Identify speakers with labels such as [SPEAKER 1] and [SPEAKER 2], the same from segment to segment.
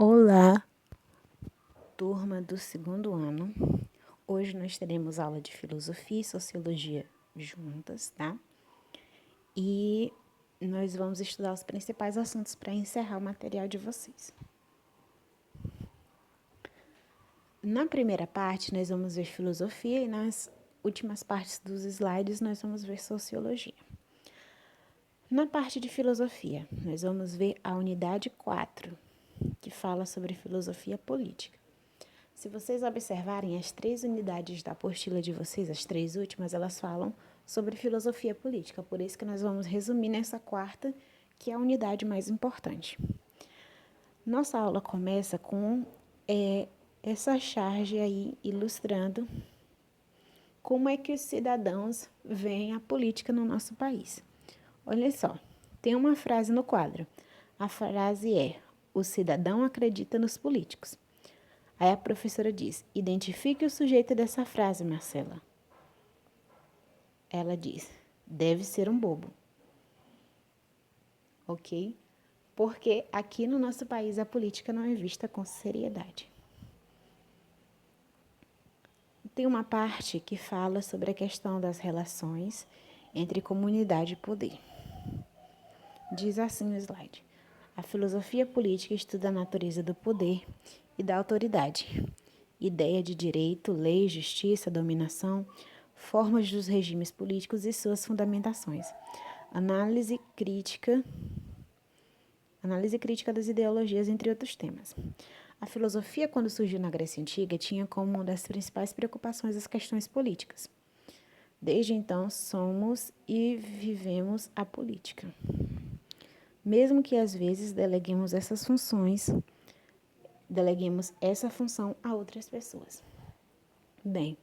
[SPEAKER 1] Olá, turma do segundo ano. Hoje nós teremos aula de filosofia e sociologia juntas, tá? E nós vamos estudar os principais assuntos para encerrar o material de vocês. Na primeira parte, nós vamos ver filosofia e nas últimas partes dos slides nós vamos ver sociologia. Na parte de filosofia, nós vamos ver a unidade 4, que fala sobre filosofia política. Se vocês observarem as 3 unidades da apostila de vocês, as 3 últimas, elas falam sobre filosofia política. Por isso que nós vamos resumir nessa 4ª, que é a unidade mais importante. Nossa aula começa com essa charge aí ilustrando como é que os cidadãos veem a política no nosso país. Olha só, tem uma frase no quadro. A frase é: o cidadão acredita nos políticos. Aí a professora diz: identifique o sujeito dessa frase, Marcela. Ela diz: deve ser um bobo. Ok? Porque aqui no nosso país a política não é vista com seriedade. Tem uma parte que fala sobre a questão das relações entre comunidade e poder. Diz assim o slide: a filosofia política estuda a natureza do poder e da autoridade, ideia de direito, lei, justiça, dominação, formas dos regimes políticos e suas fundamentações, análise crítica das ideologias, entre outros temas. A filosofia, quando surgiu na Grécia Antiga, tinha como uma das principais preocupações as questões políticas. Desde então, somos e vivemos a política. Mesmo que às vezes deleguemos essa função a outras pessoas. Bem,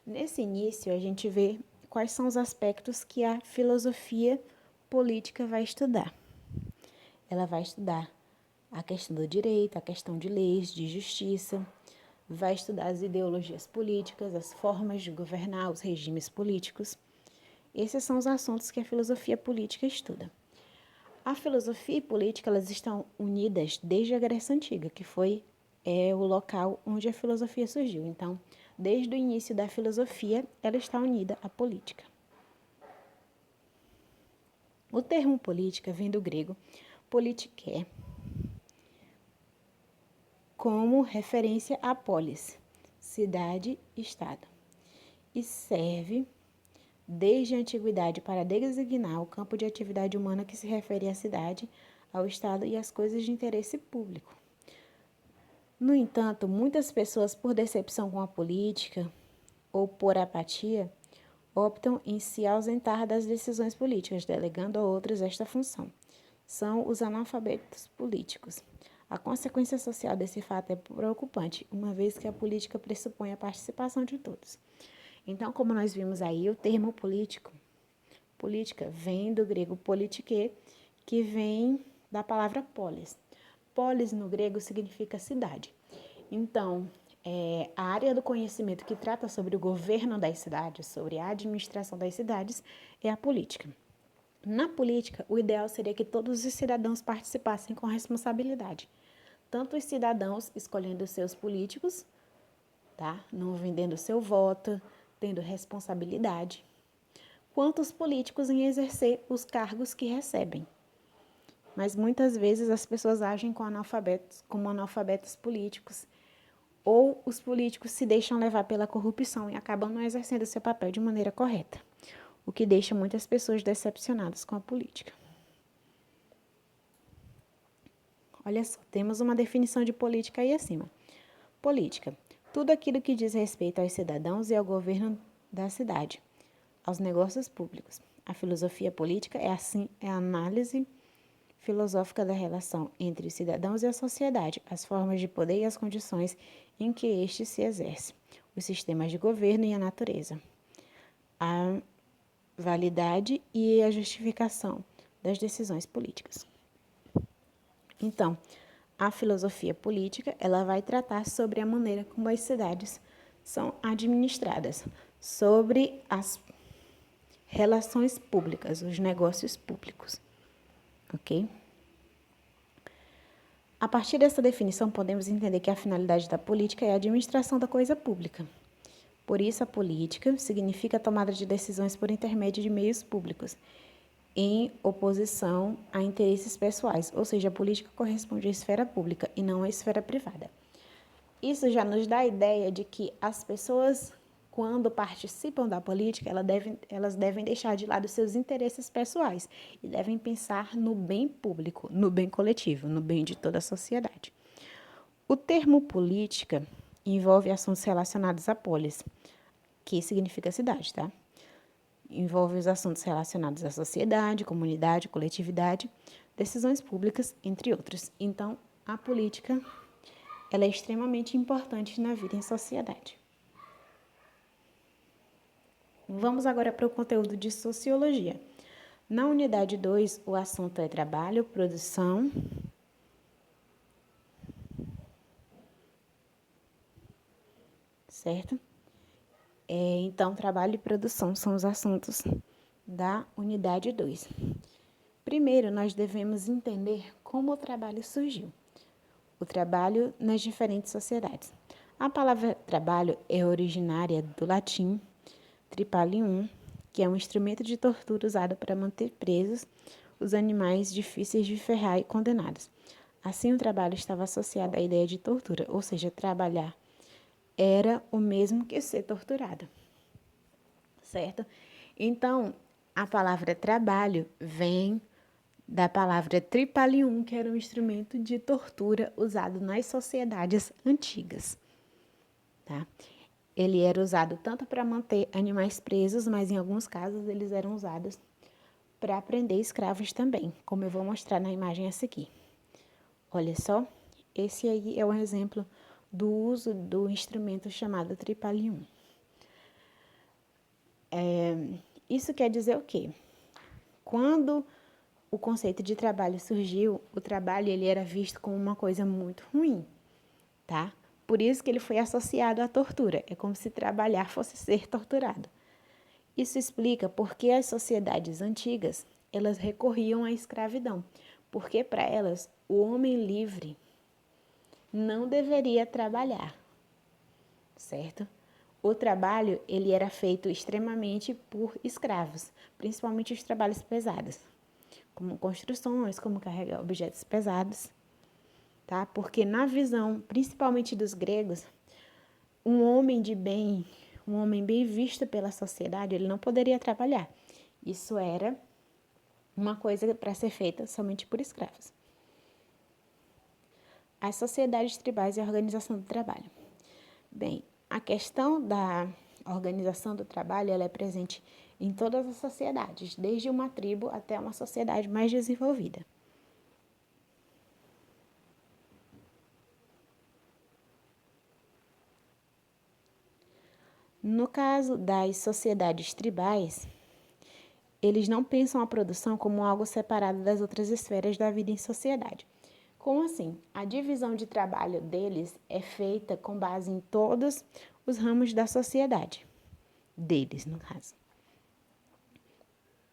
[SPEAKER 1] nesse início a gente vê quais são os aspectos que a filosofia política vai estudar. Ela vai estudar a questão do direito, a questão de leis, de justiça, vai estudar as ideologias políticas, as formas de governar, os regimes políticos. Esses são os assuntos que a filosofia política estuda. A filosofia e política, elas estão unidas desde a Grécia Antiga, que foi o local onde a filosofia surgiu. Então, desde o início da filosofia, ela está unida à política. O termo política vem do grego politiké, como referência a polis, cidade, estado, e serve desde a antiguidade para designar o campo de atividade humana que se refere à cidade, ao estado e às coisas de interesse público. No entanto, muitas pessoas, por decepção com a política ou por apatia, optam em se ausentar das decisões políticas, delegando a outros esta função. São os analfabetos políticos. A consequência social desse fato é preocupante, uma vez que a política pressupõe a participação de todos. Então, como nós vimos aí, o termo política vem do grego politiké, que vem da palavra polis. Polis, no grego, significa cidade. Então, a área do conhecimento que trata sobre o governo das cidades, sobre a administração das cidades, é a política. Na política, o ideal seria que todos os cidadãos participassem com responsabilidade. Tanto os cidadãos escolhendo seus políticos, tá? Não vendendo seu voto, tendo responsabilidade, quanto os políticos em exercer os cargos que recebem. Mas muitas vezes as pessoas agem como analfabetos políticos, ou os políticos se deixam levar pela corrupção e acabam não exercendo seu papel de maneira correta, o que deixa muitas pessoas decepcionadas com a política. Olha só, temos uma definição de política aí acima. Política: tudo aquilo que diz respeito aos cidadãos e ao governo da cidade, aos negócios públicos. A filosofia política é a análise filosófica da relação entre os cidadãos e a sociedade, as formas de poder e as condições em que este se exerce, os sistemas de governo e a natureza, a validade e a justificação das decisões políticas. Então, a filosofia política, ela vai tratar sobre a maneira como as cidades são administradas, sobre as relações públicas, os negócios públicos. Ok? A partir dessa definição, podemos entender que a finalidade da política é a administração da coisa pública. Por isso, a política significa a tomada de decisões por intermédio de meios públicos, em oposição a interesses pessoais, ou seja, a política corresponde à esfera pública e não à esfera privada. Isso já nos dá a ideia de que as pessoas, quando participam da política, elas devem deixar de lado seus interesses pessoais e devem pensar no bem público, no bem coletivo, no bem de toda a sociedade. O termo política envolve assuntos relacionados à polis, que significa cidade, tá? Envolve os assuntos relacionados à sociedade, comunidade, coletividade, decisões públicas, entre outros. Então, a política, ela é extremamente importante na vida em sociedade. Vamos agora para o conteúdo de sociologia. Na unidade 2, o assunto é trabalho, produção, certo? Então, trabalho e produção são os assuntos da unidade 2. Primeiro, nós devemos entender como o trabalho surgiu. O trabalho nas diferentes sociedades. A palavra trabalho é originária do latim tripalium, que é um instrumento de tortura usado para manter presos os animais difíceis de ferrar e condenados. Assim, o trabalho estava associado à ideia de tortura, ou seja, trabalhar era o mesmo que ser torturado, certo? Então, a palavra trabalho vem da palavra tripalium, que era um instrumento de tortura usado nas sociedades antigas, tá? Ele era usado tanto para manter animais presos, mas em alguns casos eles eram usados para prender escravos também, como eu vou mostrar na imagem a seguir. Olha só, esse aí é um exemplo do uso do instrumento chamado tripalium. Isso quer dizer o quê? Quando o conceito de trabalho surgiu, o trabalho ele era visto como uma coisa muito ruim, tá? Por isso que ele foi associado à tortura. É como se trabalhar fosse ser torturado. Isso explica por que as sociedades antigas, elas recorriam à escravidão, porque para elas o homem livre não deveria trabalhar, certo? O trabalho, ele era feito extremamente por escravos, principalmente os trabalhos pesados, como construções, como carregar objetos pesados, tá? Porque na visão, principalmente dos gregos, um homem de bem, um homem bem visto pela sociedade, ele não poderia trabalhar. Isso era uma coisa para ser feita somente por escravos. As sociedades tribais e a organização do trabalho. Bem, a questão da organização do trabalho, ela é presente em todas as sociedades, desde uma tribo até uma sociedade mais desenvolvida. No caso das sociedades tribais, eles não pensam a produção como algo separado das outras esferas da vida em sociedade. Como assim? A divisão de trabalho deles é feita com base em todos os ramos da sociedade. Deles, no caso.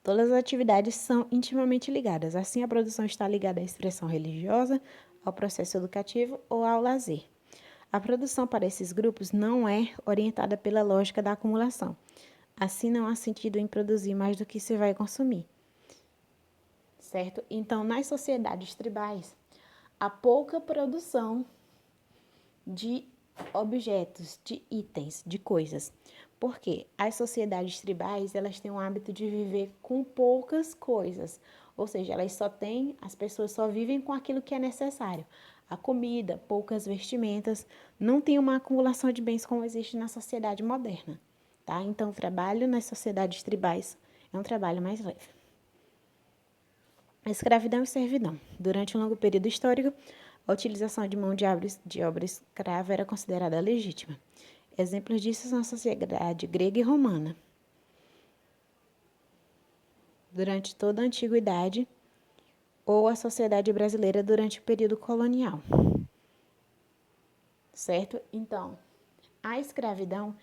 [SPEAKER 1] Todas as atividades são intimamente ligadas. Assim, a produção está ligada à expressão religiosa, ao processo educativo ou ao lazer. A produção para esses grupos não é orientada pela lógica da acumulação. Assim, não há sentido em produzir mais do que se vai consumir. Certo? Então, nas sociedades tribais, há pouca produção de objetos, de itens, de coisas. Porque as sociedades tribais, elas têm o hábito de viver com poucas coisas. Ou seja, as pessoas só vivem com aquilo que é necessário. A comida, poucas vestimentas, não tem uma acumulação de bens como existe na sociedade moderna, tá? Então, o trabalho nas sociedades tribais é um trabalho mais leve. Escravidão e servidão. Durante um longo período histórico, a utilização de mão de obra escrava era considerada legítima. Exemplos disso são a sociedade grega e romana. Durante toda a antiguidade, ou a sociedade brasileira durante o período colonial. Certo? Então, a escravidão,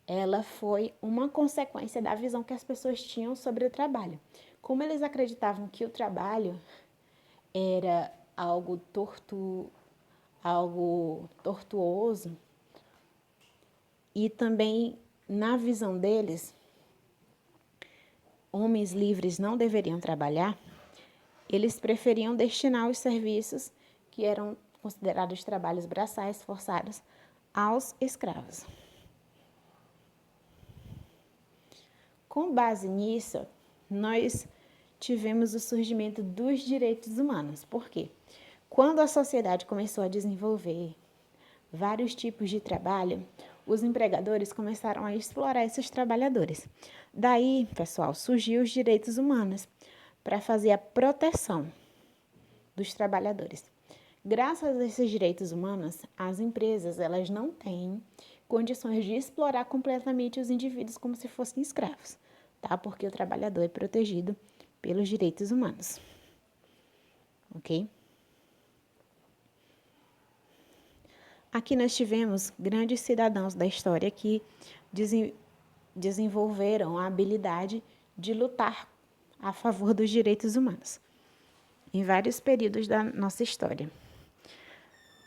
[SPEAKER 1] ela foi uma consequência da visão que as pessoas tinham sobre o trabalho. Como eles acreditavam que o trabalho era algo algo tortuoso. E também, na visão deles, homens livres não deveriam trabalhar. Eles preferiam destinar os serviços que eram considerados trabalhos braçais forçados aos escravos. Com base nisso, nós tivemos o surgimento dos direitos humanos. Por quê? Quando a sociedade começou a desenvolver vários tipos de trabalho, os empregadores começaram a explorar esses trabalhadores. Daí, pessoal, surgiu os direitos humanos para fazer a proteção dos trabalhadores. Graças a esses direitos humanos, as empresas elas não têm condições de explorar completamente os indivíduos como se fossem escravos, tá? Porque o trabalhador é protegido pelos direitos humanos, ok? Aqui nós tivemos grandes cidadãos da história que desenvolveram a habilidade de lutar a favor dos direitos humanos em vários períodos da nossa história.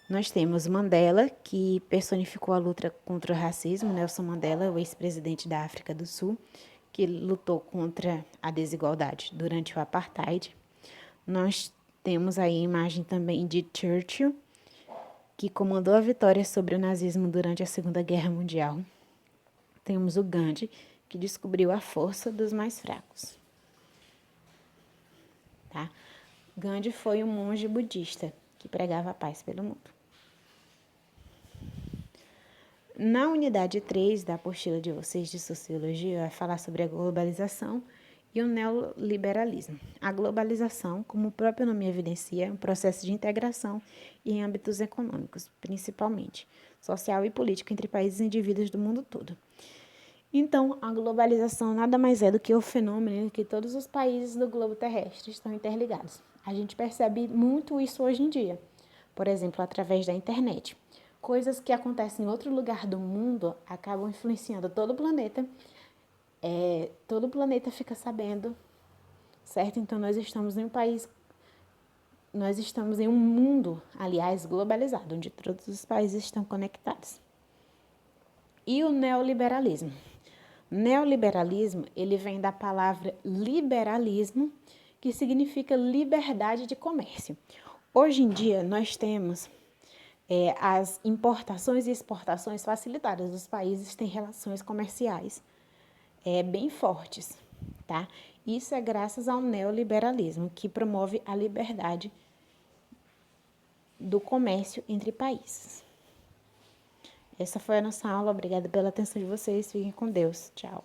[SPEAKER 1] Nós temos Mandela, que personificou a luta contra o racismo, Nelson Mandela, o ex-presidente da África do Sul, que lutou contra a desigualdade durante o apartheid. Nós temos aí a imagem também de Churchill, que comandou a vitória sobre o nazismo durante a Segunda Guerra Mundial. Temos o Gandhi, que descobriu a força dos mais fracos. Tá? Gandhi foi um monge budista que pregava a paz pelo mundo. Na unidade 3 da apostila de vocês de Sociologia, vai falar sobre a globalização e o neoliberalismo. A globalização, como o próprio nome evidencia, é um processo de integração em âmbitos econômicos, principalmente social e político, entre países e indivíduos do mundo todo. Então, a globalização nada mais é do que o fenômeno em que todos os países do globo terrestre estão interligados. A gente percebe muito isso hoje em dia, por exemplo, através da internet. Coisas que acontecem em outro lugar do mundo acabam influenciando todo o planeta. Todo o planeta fica sabendo, certo? Então, nós estamos em um mundo, aliás, globalizado, onde todos os países estão conectados. E o neoliberalismo? Neoliberalismo, ele vem da palavra liberalismo, que significa liberdade de comércio. Hoje em dia, nós temos as importações e exportações facilitadas. Os países têm relações comerciais bem fortes, tá? Isso é graças ao neoliberalismo, que promove a liberdade do comércio entre países. Essa foi a nossa aula. Obrigada pela atenção de vocês. Fiquem com Deus. Tchau.